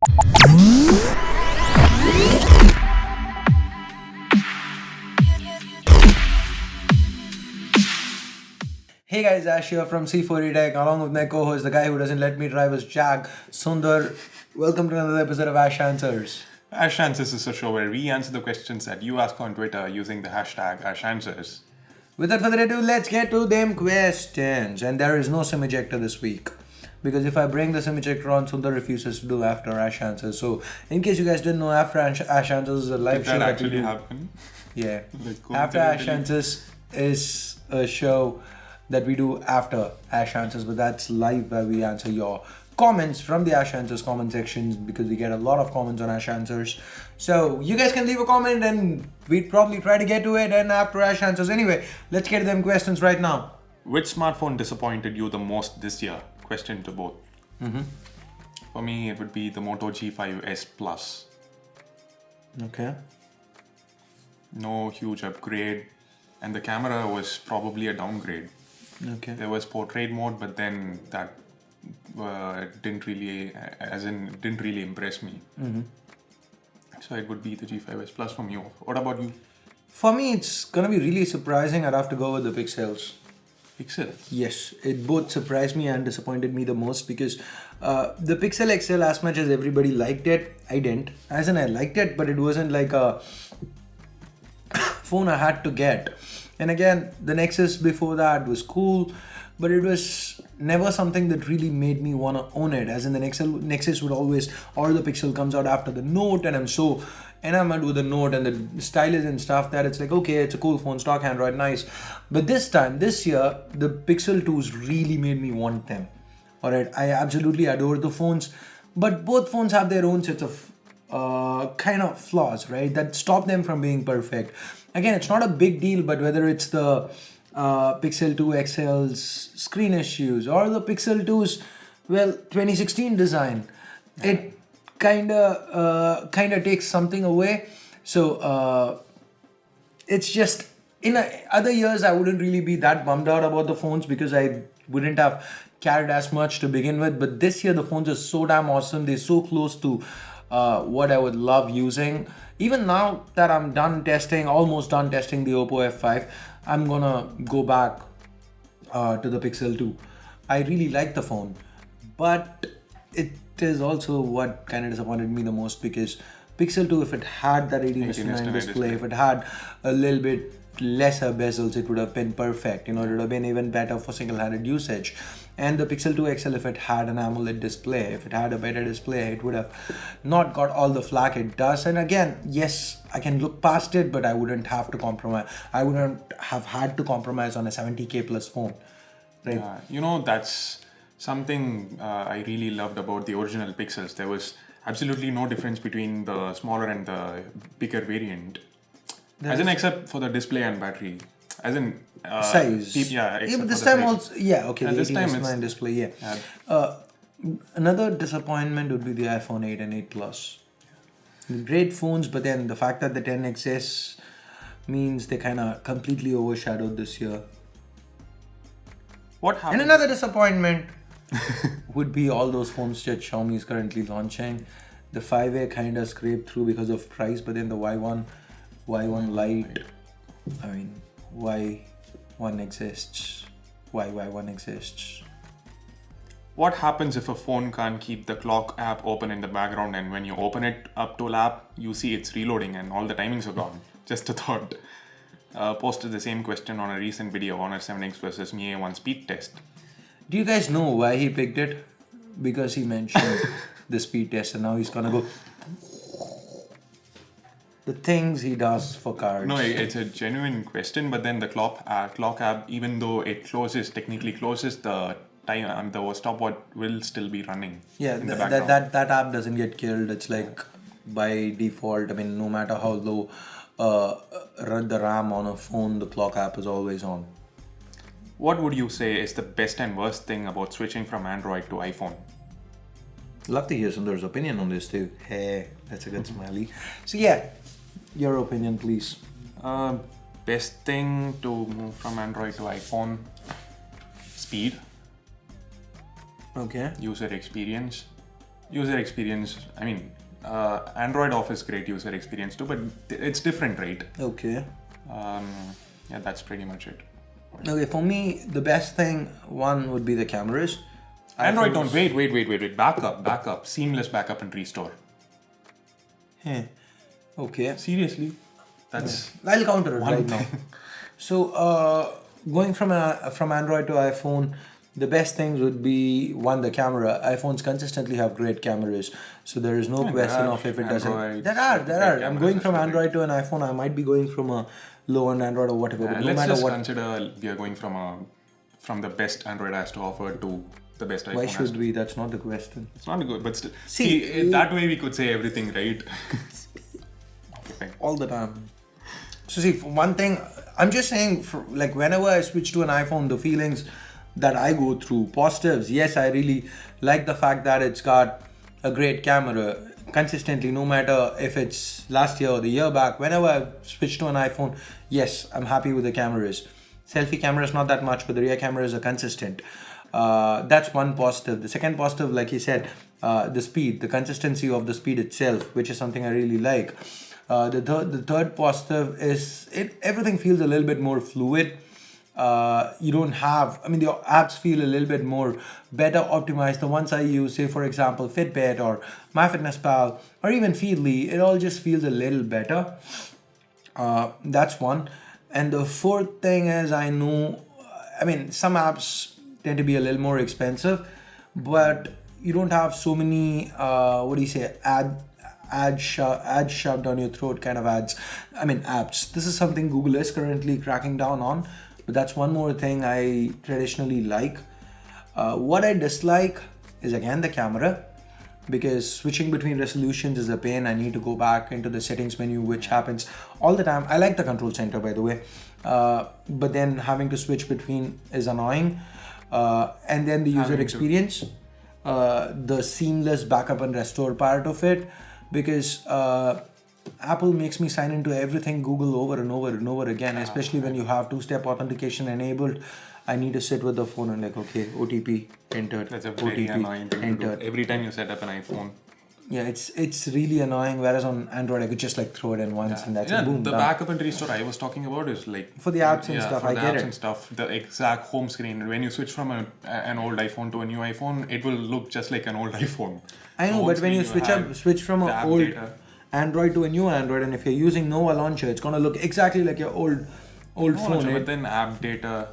Hey guys, Ash here from C4E Tech, along with my co-host, the guy who doesn't let me drive his Jag, Sundar. Welcome to another episode of Ash Answers. Ash Answers is a show where we answer the questions that you ask on Twitter using the hashtag AshAnswers. Without further ado, let's get to them questions. And there is no sim ejector this week. Because if I bring the sim ejector on, Sundar refuses to do After Ash Answers. So, in case you guys didn't know, After Ash Answers is a live Did show that that we actually do. happen? Yeah. Like, After Ash coincidentally? Answers is a show that we do after Ash Answers, but that's live where we answer your comments from the Ash Answers comment sections because we get a lot of comments on Ash Answers. So you guys can leave a comment and we'd probably try to get to it and after Ash Answers. Anyway, let's get to them questions right now. Which smartphone disappointed you the most this year? Question to both. For me, it would be the Moto G5 Plus. Okay. No huge upgrade, and the camera was probably a downgrade. Okay. There was portrait mode, but then that didn't really impress me. So it would be the G5 Plus from you. What about you? For me, it's gonna be really surprising. I'd have to go with the Pixels. Pixel. Yes, it both surprised me and disappointed me the most because the Pixel XL, as much as everybody liked it, I didn't. As in, I liked it, but it wasn't like a phone I had to get. And again, the Nexus before that was cool, but it was never something that really made me want to own it. As in, the Nexus would always, or the Pixel comes out after the Note, and I'm so enamored with the Note and the stylus and stuff that it's like, okay, it's a cool phone, stock Android, nice. But this year, the Pixel 2s really made me want them. Alright, I absolutely adore the phones, but both phones have their own sets of kind of flaws, right, that stop them from being perfect. Again, it's not a big deal, but whether it's the Pixel 2 XL's screen issues or the Pixel 2's 2016 design, it kind of takes something away. So it's just in other years I wouldn't really be that bummed out about the phones because I wouldn't have cared as much to begin with. But this year the phones are so damn awesome. They're so close to what I would love using. Even now that I'm almost done testing the Oppo F5, I'm gonna go back to the Pixel 2. I really like the phone, but it is also what kind of disappointed me the most because Pixel 2, if it had that 18:9 display, if it had a little bit lesser bezels, it would have been perfect. It would have been even better for single-handed usage. And the Pixel 2 XL, if it had an AMOLED display, if it had a better display, it would have not got all the flack it does. And again, yes, I can look past it, but I wouldn't have to compromise. I wouldn't have had to compromise on a 70K plus phone, right? That's something I really loved about the original Pixels. There was absolutely no difference between the smaller and the bigger variant. Except for the display and battery. As in size. But this time also, the 18:9 display, yeah. Another disappointment would be the iPhone 8 and 8 Plus. Great phones, but then the fact that the 10XS means they kind of completely overshadowed this year. What happened? And another disappointment would be all those phones that Xiaomi is currently launching. The 5A kind of scraped through because of price, but then the Y1 Lite, I mean, Y1 exists. Why Y1 exists. What happens if a phone can't keep the clock app open in the background and when you open it up to app, you see it's reloading and all the timings are gone? Just a thought. Posted the same question on a recent video, Honor 7X versus Mi A1 speed test. Do you guys know why he picked it? Because he mentioned the speed test and now he's gonna go the things he does for cards. No, it's a genuine question, but then the clock app, even though it technically closes, the time the stopwatch will still be running. Yeah, in the background. that app doesn't get killed. It's like by default. I mean, no matter how low the RAM on a phone, the clock app is always on. What would you say is the best and worst thing about switching from Android to iPhone? Love to hear Sundar's opinion on this too. Hey, that's a good smiley. So yeah, your opinion, please. Best thing to move from Android to iPhone: speed, Okay. user experience. User experience, I mean, Android offers great user experience too, but it's different, right? Okay. Yeah, that's pretty much it. Okay, for me, the best thing, one would be the cameras. Android don't, wait, backup, seamless backup and restore. Okay. Seriously, that's I'll counter it right now. So, going from Android to iPhone, the best things would be one, the camera. iPhones consistently have great cameras, so there is no question of if it doesn't. There are. I'm going from Android to an iPhone. I might be going from a low-end Android or whatever. But no let's matter just what, consider we are going from the best Android has to offer to the best iPhone. Why should we? That's not the question. It's not good, but still. See, that way we could say everything, right? Okay, fine. All the time. So see, for one thing, I'm just saying, like whenever I switch to an iPhone, the feelings that I go through, positives, yes, I really like the fact that it's got a great camera consistently, no matter if it's last year or the year back. Whenever I switch to an iPhone, yes, I'm happy with the cameras. Selfie cameras, not that much, but the rear cameras are consistent. That's one positive. The second positive, like you said, the speed, the consistency of the speed itself, which is something I really like. The third positive is everything feels a little bit more fluid. You don't have, your apps feel a little bit more better optimized. The ones I use, say for example Fitbit or MyFitnessPal or even Feedly, it all just feels a little better. That's one. And the fourth thing is, I know, some apps tend to be a little more expensive, but you don't have so many ads shoved down your throat kind of apps. This is something Google is currently cracking down on, but that's one more thing I traditionally like. What I dislike is again the camera, because switching between resolutions is a pain. I need to go back into the settings menu, which happens all the time. I like the control center, by the way, but then having to switch between is annoying. And then the user experience, the seamless backup and restore part of it, because Apple makes me sign into everything Google over and over and over again, especially when you have two-step authentication enabled. I need to sit with the phone and like, okay, OTP entered. That's a very annoying thing to do every time you set up an iPhone. Yeah, it's really annoying. Whereas on Android, I could just like throw it in once and that's it. Boom. The done. backup and restore I was talking about is like for the apps and stuff. For I the get apps it. And stuff. The exact home screen. When you switch from an old iPhone to a new iPhone, it will look just like an old iPhone. I know, but when you switch from an old Android to a new Android, and if you're using Nova Launcher, it's gonna look exactly like your old phone. Launcher, but then app data.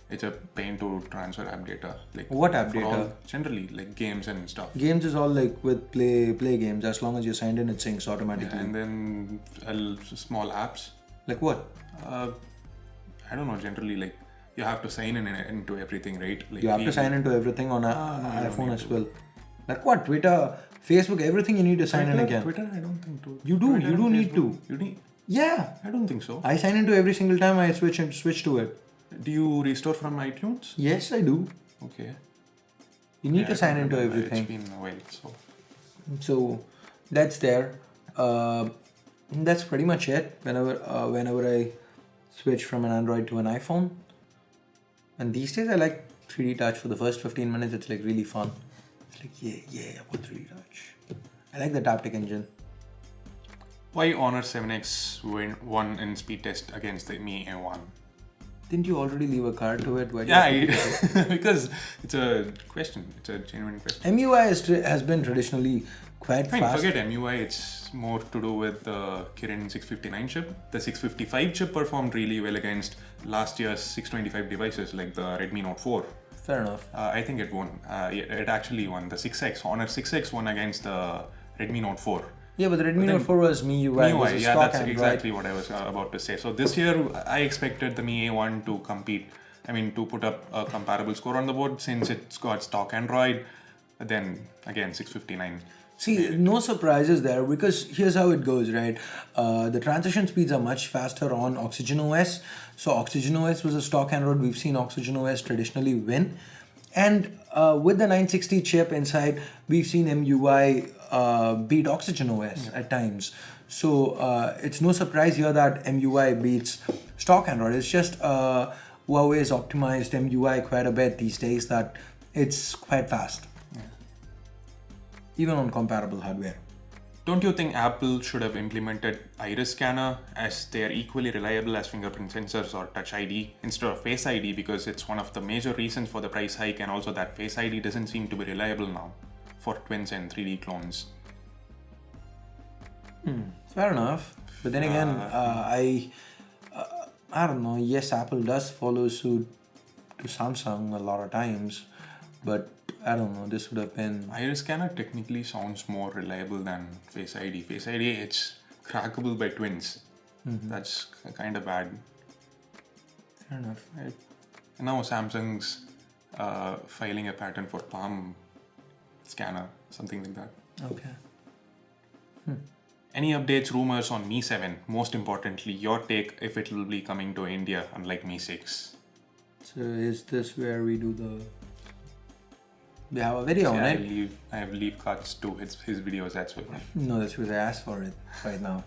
It's a pain to transfer app data. Like what app data? Generally, like games and stuff. Games is all like with play games. As long as you're signed in, it syncs automatically. Yeah, and then small apps. Like what? I don't know. Generally, like you have to sign in into everything, right? Like you have to sign into everything on iPhone as well. Like what? Twitter, Facebook, everything you need to sign in again. Twitter, I don't think to. You do. You do need to. You need. Yeah. I don't think so. I sign into every single time I switch to it. Do you restore from iTunes? Yes, I do. Okay. You need to sign into everything. It's been a while, so that's there. That's pretty much it. Whenever I switch from an Android to an iPhone, and these days I like 3D touch. For the first 15 minutes, it's like really fun. It's like yeah, I want 3D touch. I like the Taptic engine. Why Honor 7X won in speed test against the Mi A1? Didn't you already leave a card to it? Because it's a question. It's a genuine question. MUI has been traditionally quite fast. Forget MUI. It's more to do with the Kirin 659 chip. The 655 chip performed really well against last year's 625 devices like the Redmi Note 4. Fair enough. I think it won. It actually won. The 6X, Honor 6X won against the Redmi Note 4. Yeah, but the Redmi Note 4 was MIUI. Yeah, that's exactly what I was about to say. So this year, I expected the Mi A1 to compete. To put up a comparable score on the board since it's got stock Android. Then again, 659. See, no surprises there, because here's how it goes, right? The transition speeds are much faster on Oxygen OS. So Oxygen OS was a stock Android. We've seen Oxygen OS traditionally win. And with the 960 chip inside, we've seen MUI beat Oxygen OS at times. So it's no surprise here that MUI beats stock Android. It's just Huawei has optimized MUI quite a bit these days, that it's quite fast. even on comparable hardware. Don't you think Apple should have implemented iris scanner, as they are equally reliable as fingerprint sensors or Touch ID instead of Face ID, because it's one of the major reasons for the price hike, and also that Face ID doesn't seem to be reliable now for twins and 3D clones. Fair enough. But then again, I don't know. Yes, Apple does follow suit to Samsung a lot of times, but I don't know. This would have been. Iris scanner technically sounds more reliable than Face ID. Face ID, it's crackable by twins. That's kind of bad. Fair enough. Right. And now Samsung's filing a patent for palm scanner, something like that. Okay. Any updates, rumors on Mi 7? Most importantly, your take if it will be coming to India, unlike Mi 6. So is this where we do the? We have a video on it. I have leave cuts to his videos as well. No, that's because I asked for it right now.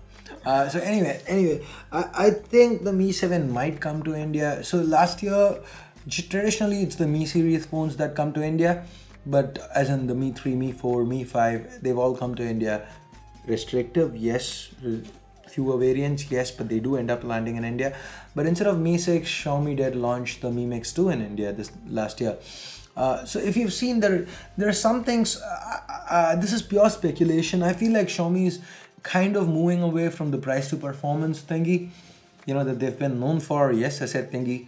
So anyway, I think the Mi 7 might come to India. So last year, traditionally it's the Mi series phones that come to India, but as in the Mi 3, Mi 4, Mi 5, they've all come to India. Restrictive, yes. Fewer variants, yes, but they do end up landing in India. But instead of Mi 6, Xiaomi did launch the Mi Mix 2 in India this last year. So if you've seen there are some things, this is pure speculation. I feel like Xiaomi is kind of moving away from the price to performance thingy, that they've been known for. Yes, I said thingy.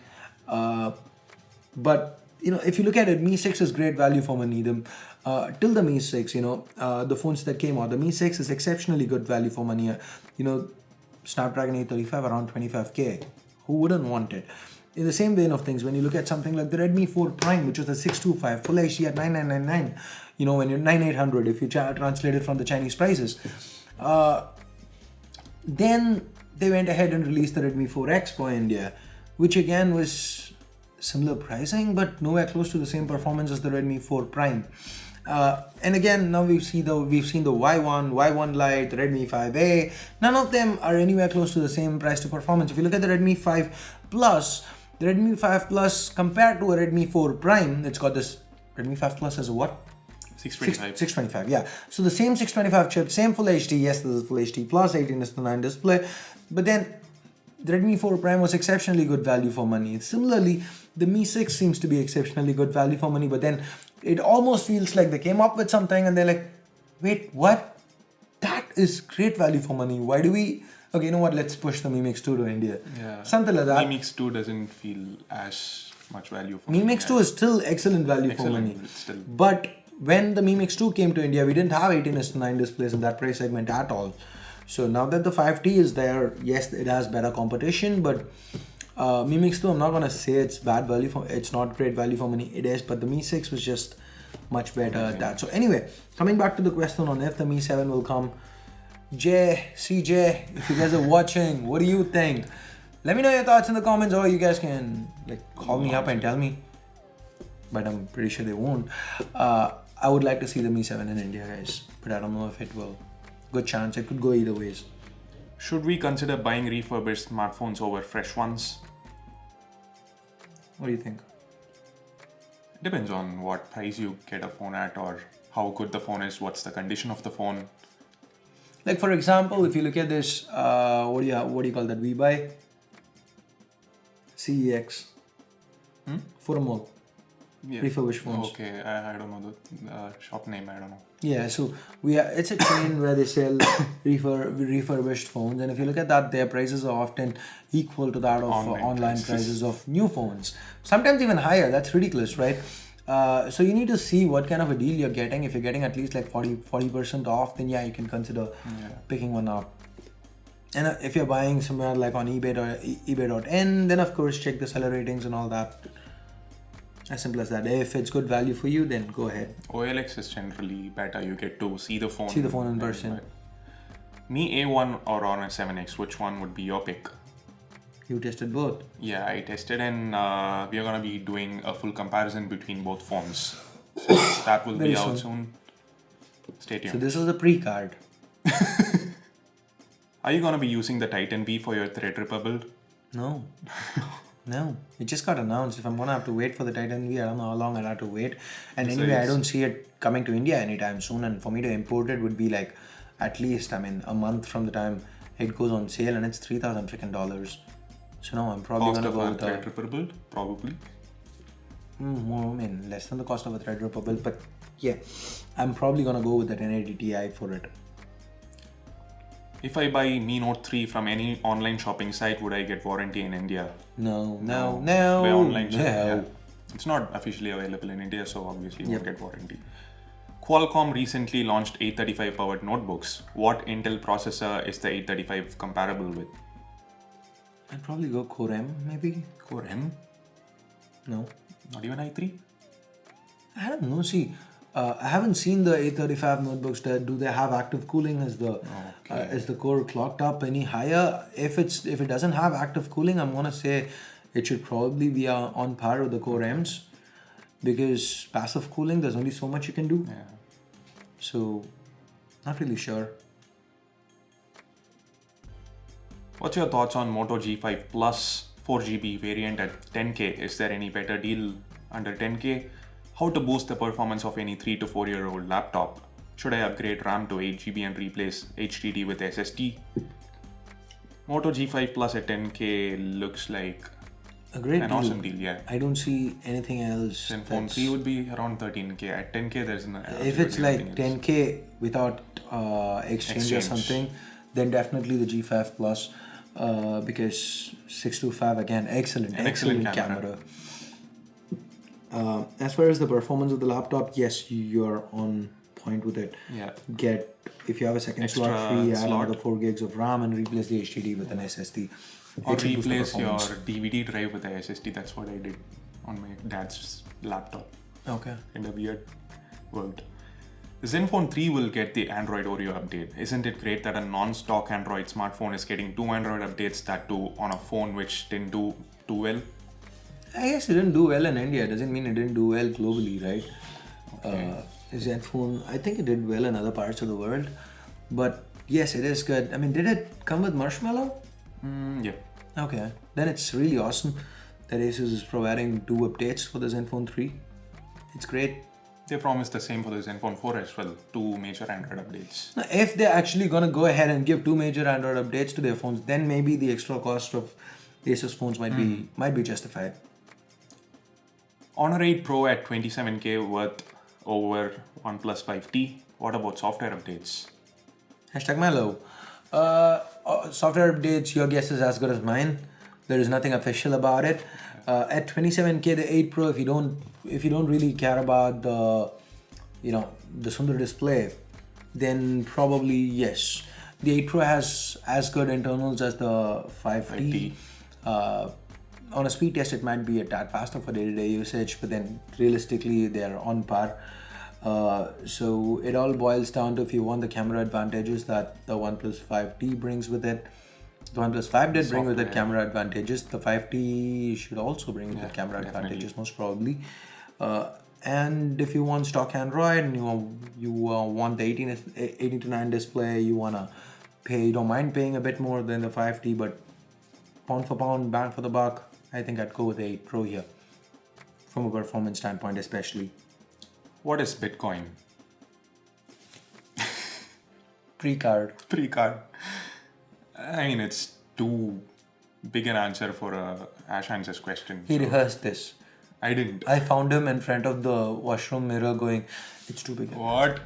But, if you look at it, Mi 6 is great value for money. Till the Mi 6, the phones that came out, the Mi 6 is exceptionally good value for money. Snapdragon 835 around 25k. Who wouldn't want it? In the same vein of things, when you look at something like the Redmi 4 Prime, which was the 625 Full HD at 9999, when you're 9800 if you translate it from the Chinese prices, then they went ahead and released the Redmi 4X for India, which again was similar pricing, but nowhere close to the same performance as the Redmi 4 Prime. And again, now we've seen the Y1, Y1 Lite, the Redmi 5A. None of them are anywhere close to the same price to performance. If you look at the Redmi 5 Plus, the Redmi 5 Plus compared to a Redmi 4 Prime, it's got this Redmi 5 Plus as a what? 625. 625, yeah. So the same 625 chip, same Full HD. Yes, this is Full HD Plus, 18:9 display. But then the Redmi 4 Prime was exceptionally good value for money. Similarly, the Mi 6 seems to be exceptionally good value for money, but then it almost feels like they came up with something and they're like, wait, what? That is great value for money. Why do we... Okay, you know what? Let's push the Mi Mix 2 to India. Yeah. Something like that. Mi Mix 2 doesn't feel as much value for Mi money. Mix 2 is still excellent value for money. But when the Mi Mix 2 came to India, we didn't have 18:9 displays in that price segment at all. So now that the 5T is there, yes, it has better competition, but Mi Mix 2, I'm not gonna say it's not great value for money. It is, but the Mi 6 was just much better at that. So anyway, coming back to the question on if the Mi 7 will come, CJ, if you guys are watching, what do you think? Let me know your thoughts in the comments, or you guys can call me up and tell me. But I'm pretty sure they won't. I would like to see the Mi 7 in India, guys, but I don't know if it will. Good chance, it could go either ways. Should we consider buying refurbished smartphones over fresh ones? What do you think? Depends on what price you get a phone at, or how good the phone is, what's the condition of the phone. Like for example, if you look at this, what do you call that? We buy CEX for a mall. Yeah. Refurbished phones. Okay, I don't know the shop name. I don't know. Yeah, so it's a chain where they sell refurbished phones, and if you look at that, their prices are often equal to that of online prices of new phones. Sometimes even higher. That's ridiculous, right? So you need to see what kind of a deal you're getting. If you're getting at least 40% off, then yeah, you can consider picking one up. And if you're buying somewhere like on eBay or eBay.in, then of course check the seller ratings and all that. As simple as that. If it's good value for you, then go ahead. OLX is generally better. You get to see the phone. See the phone in person. Mi A1 or Honor 7X, which one would be your pick? You tested both? Yeah, I tested, and we are going to be doing a full comparison between both phones. So that will be out soon. Stay tuned. So this is a pre-card. Are you going to be using the Titan V for your Threadripper build? No. No, it just got announced. If I'm gonna have to wait for the Titan V, I don't know how long I'll have to wait. And So anyway, I it's don't see it coming to India anytime soon. And for me to import it would be like at least, I mean, a month from the time it goes on sale, and it's $3,000 freaking dollars. So no, I'm probably cost gonna of go a with a Threadripper build, probably. more, I mean, less than the cost of a Threadripper build, but yeah, I'm probably gonna go with the 1080 Ti for it. If I buy Mi Note 3 from any online shopping site, would I get warranty in India? No, no, By no, online shopping, yeah. no. It's not officially available in India, so obviously you won't get warranty. Qualcomm recently launched 835 powered notebooks. What Intel processor is the 835 comparable with? I'd probably go Core M, maybe. Core M? No. Not even i3? I don't know. See, I haven't seen the 835 notebooks. Do they have active cooling? Is the core clocked up any higher? If it doesn't have active cooling, I'm gonna say it should probably be on par with the Core M's, because passive cooling, there's only so much you can do. Yeah. So, not really sure. What's your thoughts on Moto G5 Plus 4GB variant at 10K? Is there any better deal under 10K? How to boost the performance of any 3 to 4 year old laptop? Should I upgrade RAM to 8GB and replace HDD with SSD? Moto G5 Plus at 10K looks like A great an deal. awesome deal, yeah. I don't see anything else. Zenfone 3 would be around 13K. At 10K, there's no. If it's like 10K without exchange or something, then definitely the G5 Plus, because 625 again, excellent camera. As far as the performance of the laptop, yes, you're on point with it. Yeah. If you have a second Extra slot free, add slot. another 4 gigs of RAM and replace the HDD with an SSD. Or It should boost the replace your performance. DVD drive with a SSD. That's what I did on my dad's laptop. Okay. Kind of weird. Worked. The Zenfone 3 will get the Android Oreo update. Isn't it great that a non-stock Android smartphone is getting 2 Android updates, that too on a phone which didn't do too well? I guess it didn't do well in India. Doesn't mean it didn't do well globally, right? Okay. Zenfone, I think it did well in other parts of the world. But yes, it is good. I mean, did it come with Marshmallow? Yeah. Okay. Then it's really awesome that Asus is providing 2 updates for the Zenfone 3. It's great. They promised the same for the Zenfone 4 as well. 2 major Android updates. Now, if they're actually going to go ahead and give 2 major Android updates to their phones, then maybe the extra cost of Asus phones might be justified. Honor 8 Pro at 27K worth over OnePlus 5T. What about software updates? #Milo. Software updates, your guess is as good as mine. There is nothing official about it. At 27K, the 8 Pro, if you don't really care about the Sundar display, then probably yes. The 8 Pro has as good internals as the 5T. On a speed test, it might be a tad faster for day-to-day usage, but then realistically, they're on par. So it all boils down to if you want the camera advantages that the OnePlus 5T brings with it. The OnePlus 5 did bring with it camera advantages. The 5T should also bring with it camera advantages, most probably. And if you want stock Android and you want the 18 to 9 display, you don't mind paying a bit more than the 5T, but pound for pound, bang for the buck, I think I'd go with the 8 Pro here, from a performance standpoint especially. What is Bitcoin? Pre-card. Pre-card. I mean, it's too big an answer for Ashan's question. He rehearsed this. I didn't. I found him in front of the washroom mirror going, it's too big. What?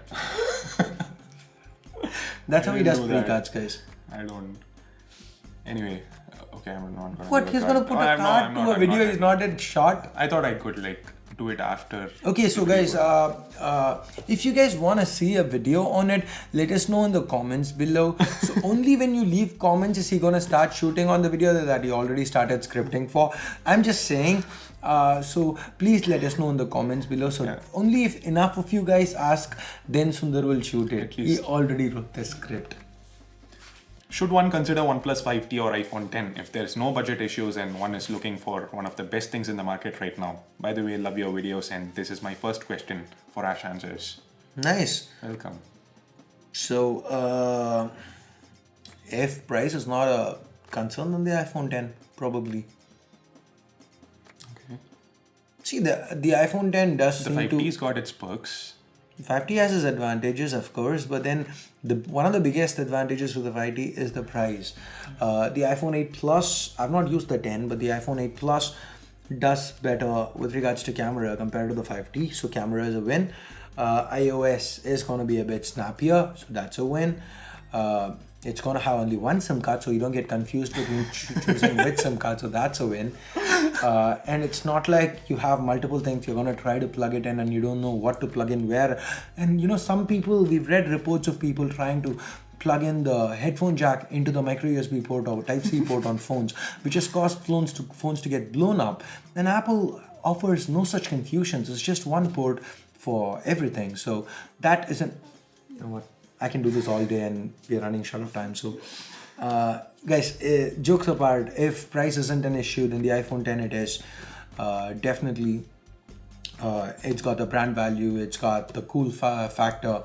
That's how he does do that. pre-cards, guys. I don't. Anyway, okay, I'm not gonna. What? do a He's card. gonna put Oh, a I'm card not, to a I'm video not, he's I'm not at shot? I thought I could do it after. Okay, so guys, if you guys want to see a video on it, let us know in the comments below. So only when you leave comments is he gonna start shooting on the video that he already started scripting for. I'm just saying. So please let us know in the comments below. So only if enough of you guys ask, then Sundar will shoot it. He already wrote the script. Should one consider OnePlus 5T or iPhone 10 if there's no budget issues and one is looking for one of the best things in the market right now? By the way, love your videos, and this is my first question for Ash Answers. Nice. Welcome. So, if price is not a concern, then the iPhone 10 probably. See, the iPhone 10 does The seem 5T's got its perks. 5T has its advantages, of course, but then one of the biggest advantages with the 5T is the price. The iPhone 8 Plus, I've not used the 10, but the iPhone 8 Plus does better with regards to camera compared to the 5T, so camera is a win. iOS is going to be a bit snappier, so that's a win. It's going to have only one SIM card, so you don't get confused between choosing which SIM card, so that's a win. And it's not like you have multiple things, you're going to try to plug it in and you don't know what to plug in where. And you know, some people, we've read reports of people trying to plug in the headphone jack into the micro USB port or Type-C port on phones, which has caused phones to get blown up. And Apple offers no such confusions. It's just one port for everything. So that isn't, you know what, I can do this all day and we're running short of time. So guys, jokes apart, if price isn't an issue, then the iPhone 10 it is. Definitely, it's got the brand value, it's got the cool factor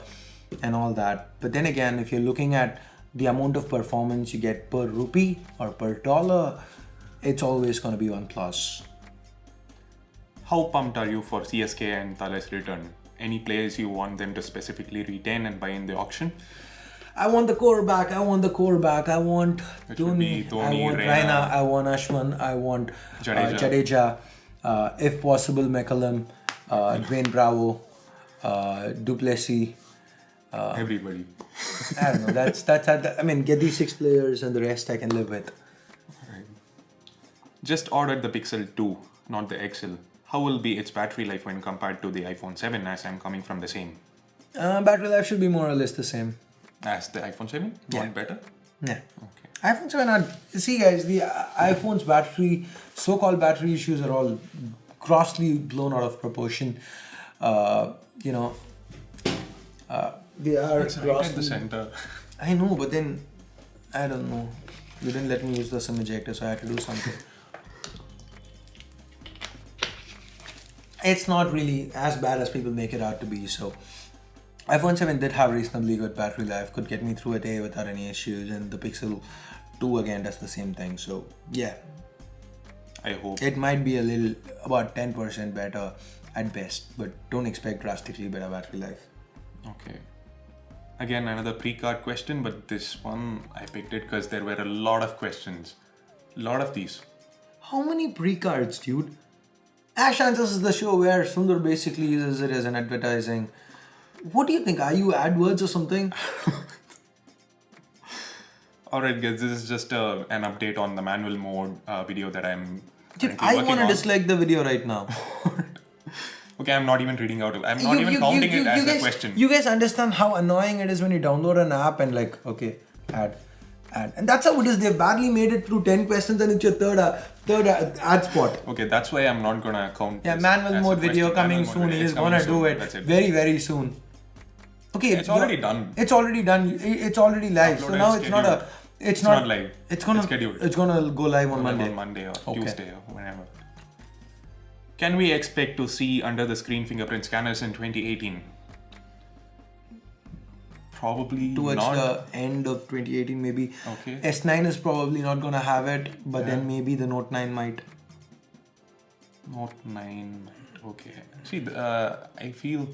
and all that. But then again, if you're looking at the amount of performance you get per rupee or per dollar, it's always going to be OnePlus. How pumped are you for CSK and Thales return? Any players you want them to specifically retain and buy in the auction? I want the core back. I want Dhoni. I want Dhoni, Raina. I want Ashwin. I want Jadeja. If possible, McCullum, Dwayne Bravo, Duplessis. Everybody. I don't know. That's. I mean, get these 6 players and the rest I can live with. Right. Just ordered the Pixel 2, not the XL. How will be its battery life when compared to the iPhone 7, as I'm coming from the same? Battery life should be more or less the same. As the iPhone 7? Yeah. Not better? Yeah. Okay. iPhone 7 are... See guys, the iPhone's battery, so-called battery issues are all grossly blown out of proportion. They are It's right at the center. I know, but then, I don't know. You didn't let me use the SIM ejector, so I had to do something. It's not really as bad as people make it out to be. So iPhone 7 did have reasonably good battery life, could get me through a day without any issues, and the Pixel 2 again does the same thing. So yeah, I hope. it might be a little, about 10% better at best, but don't expect drastically better battery life. Okay. Again, another pre-card question, but this one I picked it because there were a lot of questions. A lot of these. How many pre-cards, dude? Ash Answers is the show where Sundar basically uses it as an advertising. What do you think? Are you AdWords or something? Alright guys, this is just an update on the manual mode video that I'm Dude, I want to dislike the video right now. Okay, I'm not even reading out. I'm not even counting it as a question. You guys understand how annoying it is when you download an app and like, okay, ad. And that's how it is. They've badly made it through 10 questions and it's your third ad spot. Okay, that's why I'm not gonna count. Yeah, manual mode video coming soon. He is gonna do it very, very soon. Okay, it's already done. It's already done. It's already live. So now it's not a. It's not live. It's scheduled. It's gonna go live on Monday. On Monday or Tuesday or whenever. Can we expect to see under the screen fingerprint scanners in 2018? Probably towards not. The end of 2018 maybe. Okay. S9 is probably not gonna have it, but then maybe the Note 9 might. Note 9 might. Okay. See, I feel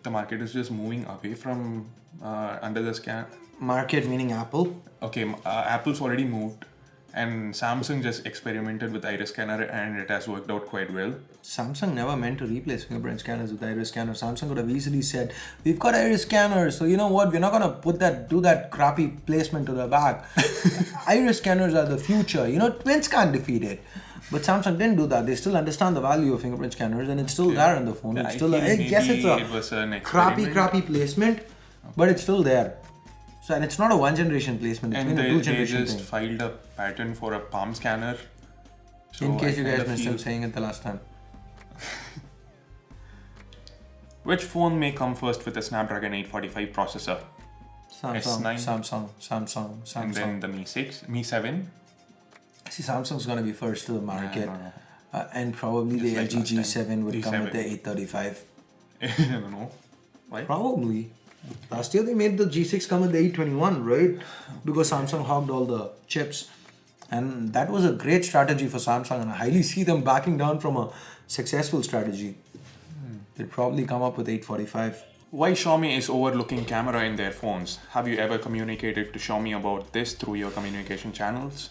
the market is just moving away from under the scan. Market meaning Apple? Okay, Apple's already moved. And Samsung just experimented with iris scanner and it has worked out quite well. Samsung never meant to replace fingerprint scanners with iris scanners. Samsung could have easily said, we've got iris scanners, so you know what, we're not going to do that crappy placement to the back. Iris scanners are the future. You know, twins can't defeat it. But Samsung didn't do that. They still understand the value of fingerprint scanners and it's still there on the phone. Yeah, it's still it's a crappy placement, but it's still there. So, and it's not a one generation placement, it's been a two generation thing. They just filed a patent for a palm scanner. So in case you guys missed him saying it the last time. Which phone may come first with a Snapdragon 845 processor? Samsung. And then the Mi 6, Mi 7? See, Samsung's going to be first to the market. And probably just the LG G7 would come with the 835. I don't know. Why? Probably. Last year they made the G6 come with the 821, right? Because Samsung hogged all the chips. And that was a great strategy for Samsung, and I highly see them backing down from a successful strategy. They'll probably come up with 845. Why Xiaomi is overlooking camera in their phones? Have you ever communicated to Xiaomi about this through your communication channels?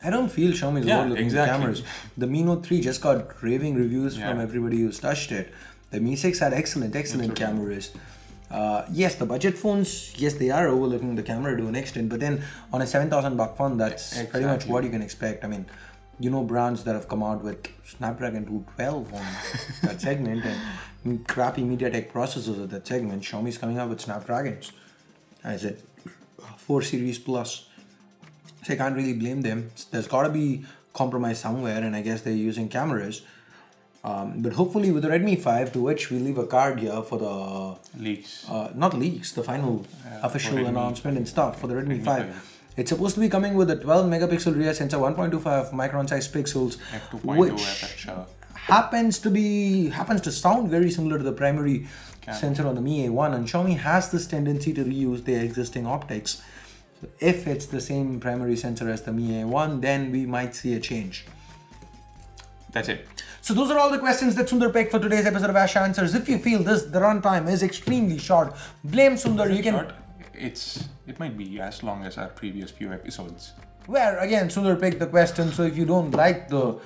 I don't feel Xiaomi is overlooking the cameras. The Mi Note 3 just got raving reviews from everybody who's touched it. The Mi 6 had excellent cameras. Yes, the budget phones, yes, they are overlooking the camera to an extent, but then on a 7,000 buck phone, that's pretty much what you can expect. I mean, you know, brands that have come out with Snapdragon 212 on that segment and crappy MediaTek processors at that segment. Xiaomi's coming out with Snapdragons. I said 4 Series Plus. So I can't really blame them. There's got to be compromise somewhere, and I guess they're using cameras. But hopefully with the Redmi 5, to which we leave a card here for the Leaks. Not leaks, the final official Redmi, announcement and stuff for the Redmi 5. It's supposed to be coming with a 12 megapixel rear sensor, 1.25 micron size pixels, which happens to sound very similar to the primary sensor on the Mi A1, and Xiaomi has this tendency to reuse their existing optics. So if it's the same primary sensor as the Mi A1, then we might see a change. That's it. So those are all the questions that Sundar picked for today's episode of Ash Answers. If you feel the runtime is extremely short, blame Sundar. You can. It might be as long as our previous few episodes. Where again, Sundar picked the question. So if you don't like the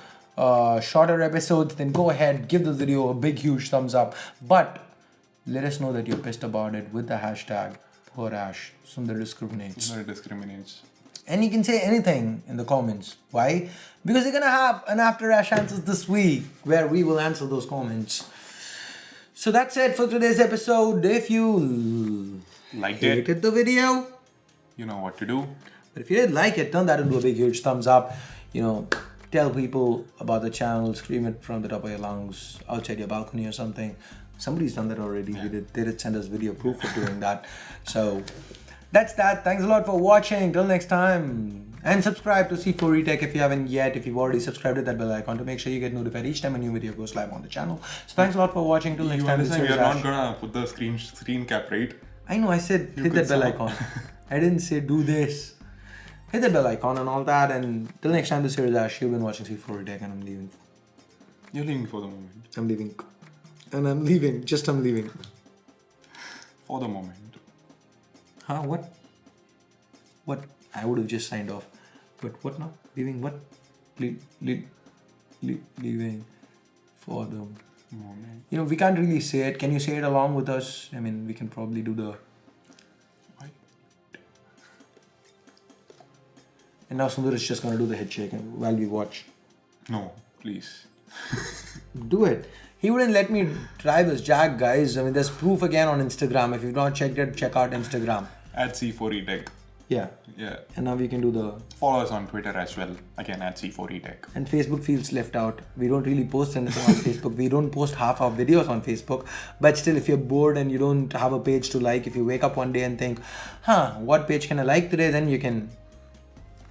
shorter episodes, then go ahead, give this video a big, huge thumbs up. But let us know that you're pissed about it with the hashtag #PoorAsh. Sundar discriminates. Sundar discriminates. And you can say anything in the comments. Why? Because you're gonna have an After Ash Answers this week where we will answer those comments. So that's it for today's episode. If you hated the video, you know what to do. But if you did like it, turn that into a big, huge thumbs up. You know, tell people about the channel, scream it from the top of your lungs, outside your balcony or something. Somebody's done that already. Yeah. They did send us video proof of doing that. So that's that. Thanks a lot for watching. Till next time. And subscribe to C4E Tech if you haven't yet. If you've already subscribed, hit that bell icon to make sure you get notified each time a new video goes live on the channel. So thanks a lot for watching. Till next time. We are not gonna put the screen cap, right? I know, I said hit that bell icon. I didn't say do this. Hit the bell icon and all that. And till next time, this here is Ash. You've been watching C4E Tech and I'm leaving. You're leaving for the moment. I'm leaving. And I'm leaving. Just I'm leaving. For the moment. Huh? What? What? I would have just signed off. But what now? Leaving what? Leaving for the moment. You know, we can't really say it. Can you say it along with us? I mean, we can probably do the... Why? And now Sundar is just going to do the head shake while we watch. No, please. Do it. He wouldn't let me try this jack, guys. I mean, there's proof again on Instagram. If you've not checked it, check out Instagram. At C4E Tech. Yeah. Yeah. And now we can do the... Follow us on Twitter as well. Again, at C4E Tech. And Facebook feels left out. We don't really post anything on Facebook. We don't post half our videos on Facebook. But still, if you're bored and you don't have a page to like, if you wake up one day and think, what page can I like today? Then you can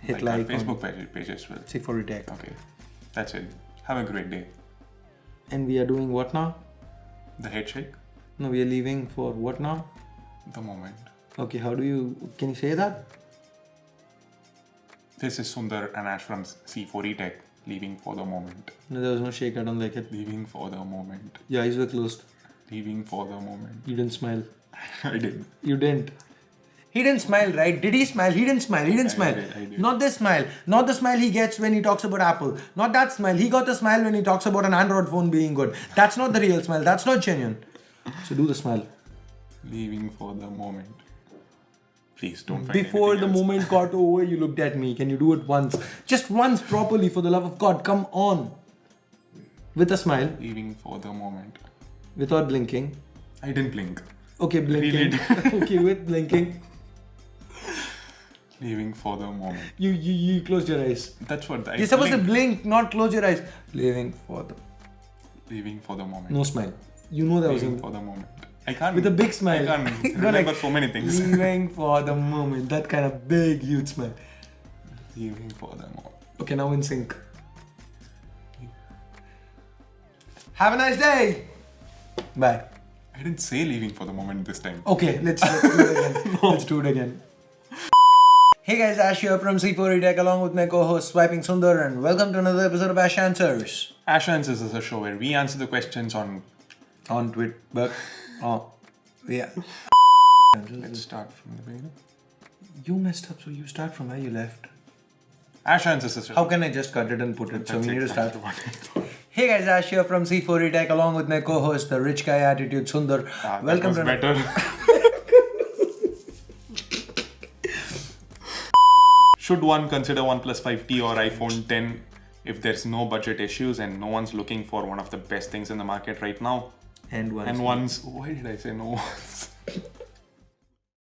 hit like Facebook page as well. C4E Tech. Okay. That's it. Have a great day. And we are doing what now? The head shake? No, we are leaving for what now? The moment. Okay, can you say that? This is Sundar and Ash from C4E Tech, leaving for the moment. No, there was no shake, I don't like it. Leaving for the moment. Your eyes were closed. Leaving for the moment. You didn't smile. I did. You didn't. He didn't smile, right? Did he smile? He didn't smile. He didn't smile. I did. Not this smile. Not the smile he gets when he talks about Apple. Not that smile. He got the smile when he talks about an Android phone being good. That's not the real smile. That's not genuine. So do the smile. Leaving for the moment. Please don't find Before the else. moment got over, you looked at me. Can you do it once? Just once properly, for the love of God. Come on. With a smile. Leaving for the moment. Without blinking. I didn't blink. Okay, blinking. Really? Okay, with blinking. Leaving for the moment. You closed your eyes. That's what You're supposed to blink, not close your eyes. Leaving for the moment. No smile. You know that Leaving for the moment. I can't. With a big smile. I can't remember so many things. Leaving for the moment. That kind of big, huge smile. Leaving for the moment. Okay, now in sync. Have a nice day. Bye. I didn't say leaving for the moment this time. Okay, let's do it again. Let's do it again. Hey guys, Ash here from C4 Tech along with my co-host Swiping Sundar, and welcome to another episode of Ash Answers. Ash Answers is a show where we answer the questions on Twitter, but yeah. Let's start from the beginning. You messed up, so you start from where you left. Ash Answers is a show. How can I just cut it and put it? So we need to start. What I thought. Hey guys, Ash here from C4 Tech along with my co-host, the rich guy attitude Sundar. Welcome to better. Should one consider OnePlus 5T or iPhone 10 if there's no budget issues and no one's looking for one of the best things in the market right now? And one's. Why did I say no one's?